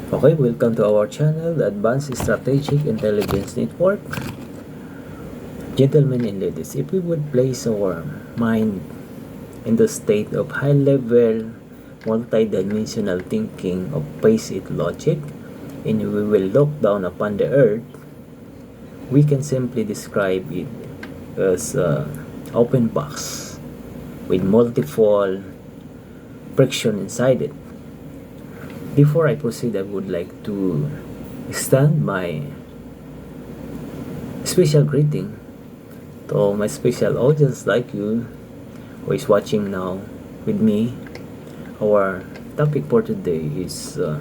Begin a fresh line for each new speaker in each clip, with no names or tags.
Okay, welcome to our channel, the Advanced Strategic Intelligence Network. Gentlemen and ladies, if we would place our mind in the state of high-level, multi-dimensional thinking of basic logic, and we will look down upon the earth, we can simply describe it as an open box with multiple friction inside it. Before I proceed, I would like to extend my special greeting to my special audience like you who is watching now with me. Our topic for today is the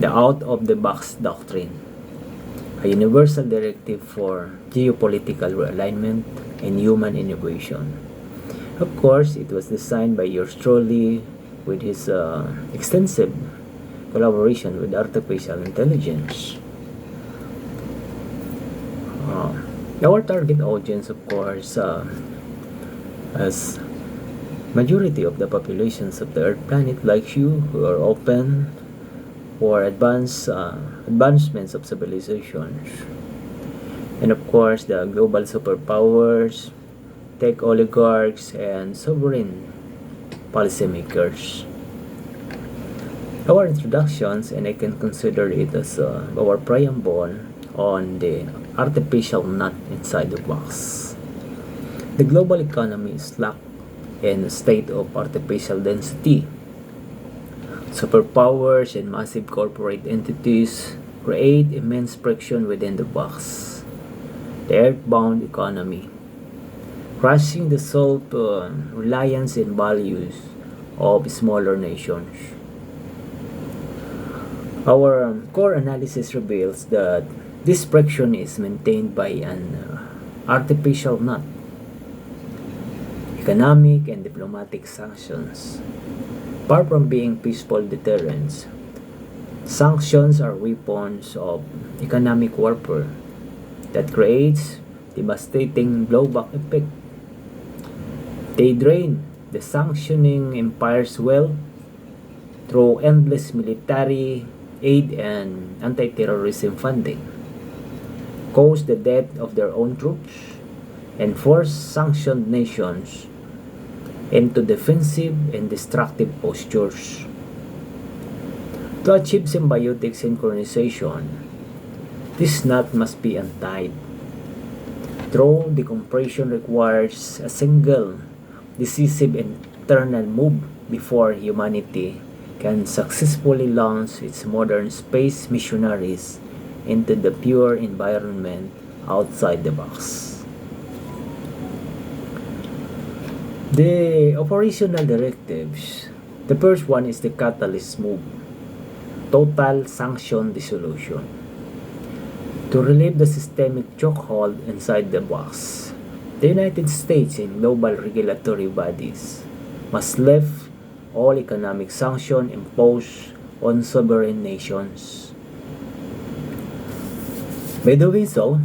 out-of-the-box doctrine, a universal directive for geopolitical realignment and human innovation. Of course, it was designed by yours truly with his extensive collaboration with artificial intelligence. Our target audience, of course, as majority of the populations of the Earth planet like you who are open for advancements of civilizations. And of course, the global superpowers, tech oligarchs, and sovereign policymakers. Our introductions, and I can consider it as our preamble on the artificial nut inside the box. The global economy is locked in a state of artificial density. Superpowers and massive corporate entities create immense friction within the box. The earthbound economy, crushing the self-reliance and values of smaller nations. Our core analysis reveals that this friction is maintained by an artificial nut, economic and diplomatic sanctions. Far from being peaceful deterrents, sanctions are weapons of economic warfare that creates devastating blowback effect. They drain the sanctioning empire's wealth through endless military aid and anti-terrorism funding, cause the death of their own troops, and force sanctioned nations into defensive and destructive postures. To achieve symbiotic synchronization, this knot must be untied. Through decompression requires a single decisive internal move before humanity can successfully launch its modern space missionaries into the pure environment outside the box. The operational directives. The first one is the catalyst move, total sanction dissolution. To relieve the systemic chokehold inside the box, the United States and global regulatory bodies must lift all economic sanctions imposed on sovereign nations. By doing so,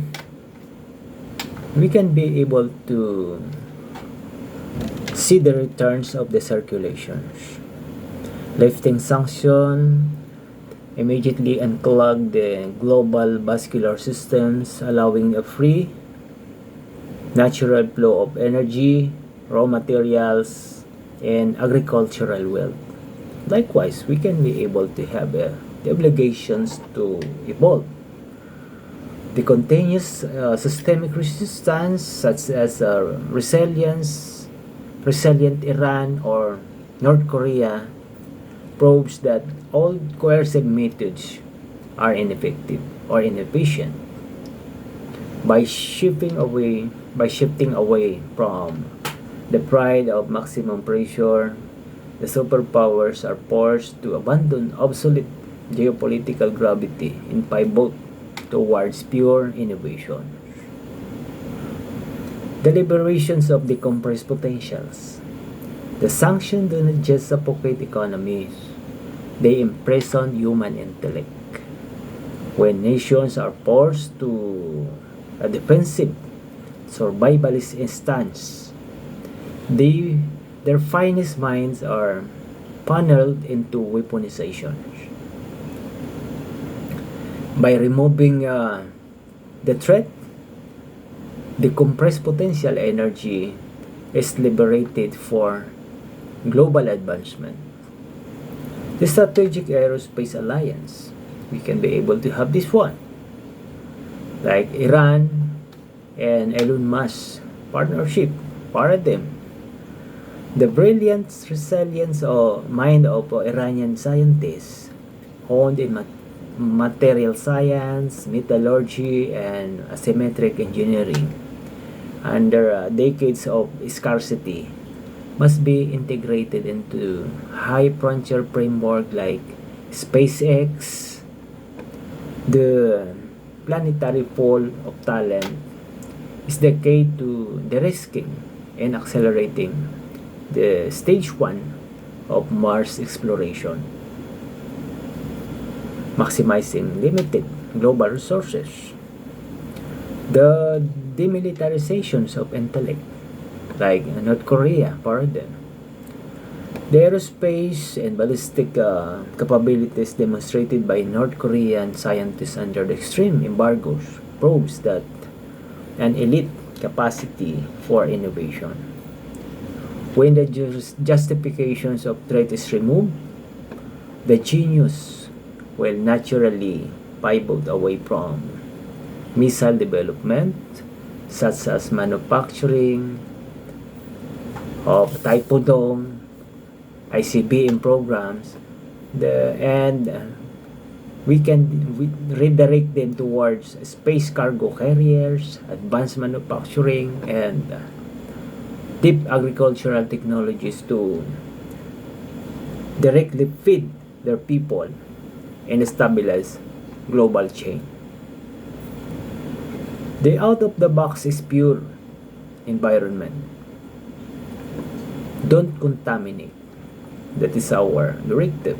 we can be able to see the returns of the circulations. Lifting sanction immediately unclog the global vascular systems, allowing a free natural flow of energy, raw materials, and agricultural wealth. Likewise, we can be able to have the obligations to evolve. The continuous systemic resistance, such as resilient Iran or North Korea, proves that all coercive methods are ineffective or inefficient. By shifting away from the pride of maximum pressure, the superpowers are forced to abandon obsolete geopolitical gravity and pivot towards pure innovation. The liberations of the compressed potentials. The sanctions do not just suffocate economies, they imprison human intellect. When nations are forced to a defensive, survivalist stance, their finest minds are funneled into weaponization. By removing the threat, the compressed potential energy is liberated for global advancement. The Strategic Aerospace Alliance, we can be able to have this one. Like Iran and Elon Musk partnership paradigm. The brilliant resilience or mind of Iranian scientists honed in material science, metallurgy, and asymmetric engineering under decades of scarcity must be integrated into high frontier framework like SpaceX. The planetary pool of talent is the key to de-risking and accelerating the stage 1 of Mars exploration, maximizing limited global resources. The demilitarizations of intellect, like North Korea paradigm. The aerospace and ballistic capabilities demonstrated by North Korean scientists under the extreme embargoes proves that an elite capacity for innovation. When the justifications of threat is removed, the genius will naturally pivot away from missile development, such as manufacturing of Typhoon, ICBM programs, and we can redirect them towards space cargo carriers, advanced manufacturing, and deep agricultural technologies to directly feed their people and stabilize global chain. The out of the box is pure environment. Don't contaminate. That is our directive.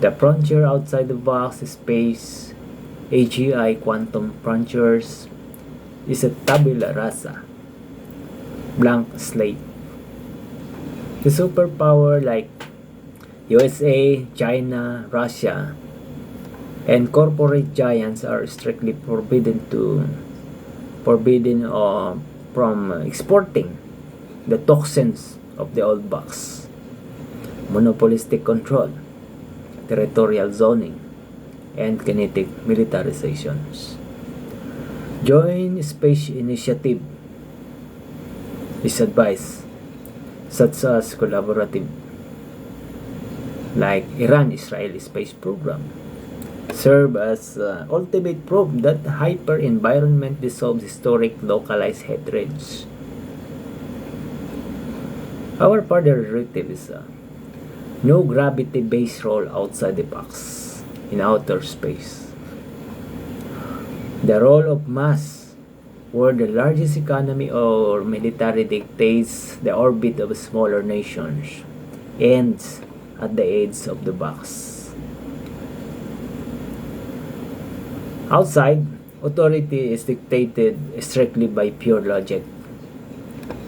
The frontier outside the box space, AGI quantum frontiers, is a tabula rasa, blank slate. The superpower like USA, China, Russia, and corporate giants are strictly forbidden from exporting the toxins of the old box. Monopolistic control, territorial zoning, and kinetic militarizations. Joint Space Initiative is advised, such as collaborative like Iran-Israel space program, serve as ultimate proof that hyper-environment dissolves historic localized hatreds. Our further directive is no gravity-based role outside the box in outer space. The role of mass, where the largest economy or military dictates the orbit of smaller nations, ends at the edge of the box. Outside, authority is dictated strictly by pure logic,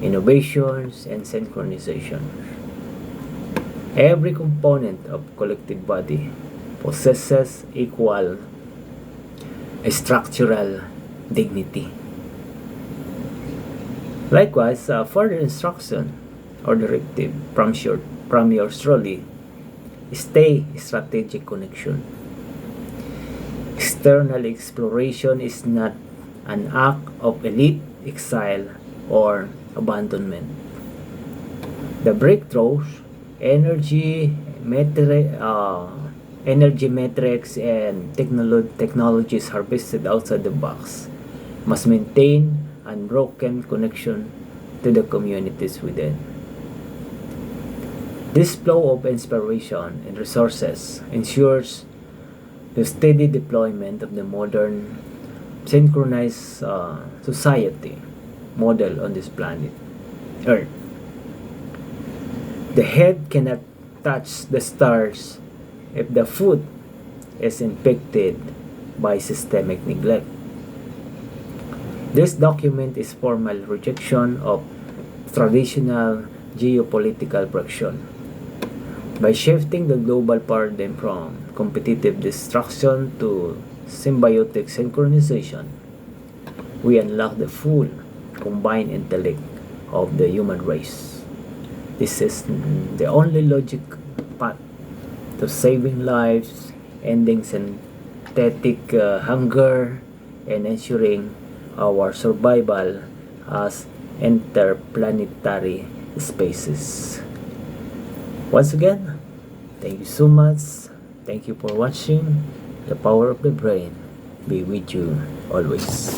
innovations, and synchronization. Every component of collective body possesses equal structural dignity. Likewise, further instruction or directive from yours truly, stay strategic connection. External exploration is not an act of elite exile or abandonment. The breakthroughs, energy metrics, and technologies harvested outside the box must maintain unbroken connection to the communities within. This flow of inspiration and resources ensures the steady deployment of the modern synchronized society model on this planet, Earth. The head cannot touch the stars if the foot is infected by systemic neglect. This document is formal rejection of traditional geopolitical fraction, By shifting the global paradigm from competitive destruction to symbiotic synchronization, we unlock the full combined intellect of the human race. This is the only logic path to saving lives, ending synthetic hunger, and ensuring our survival as interplanetary species. Once again, thank you so much. Thank you for watching. The power of the brain be with you always.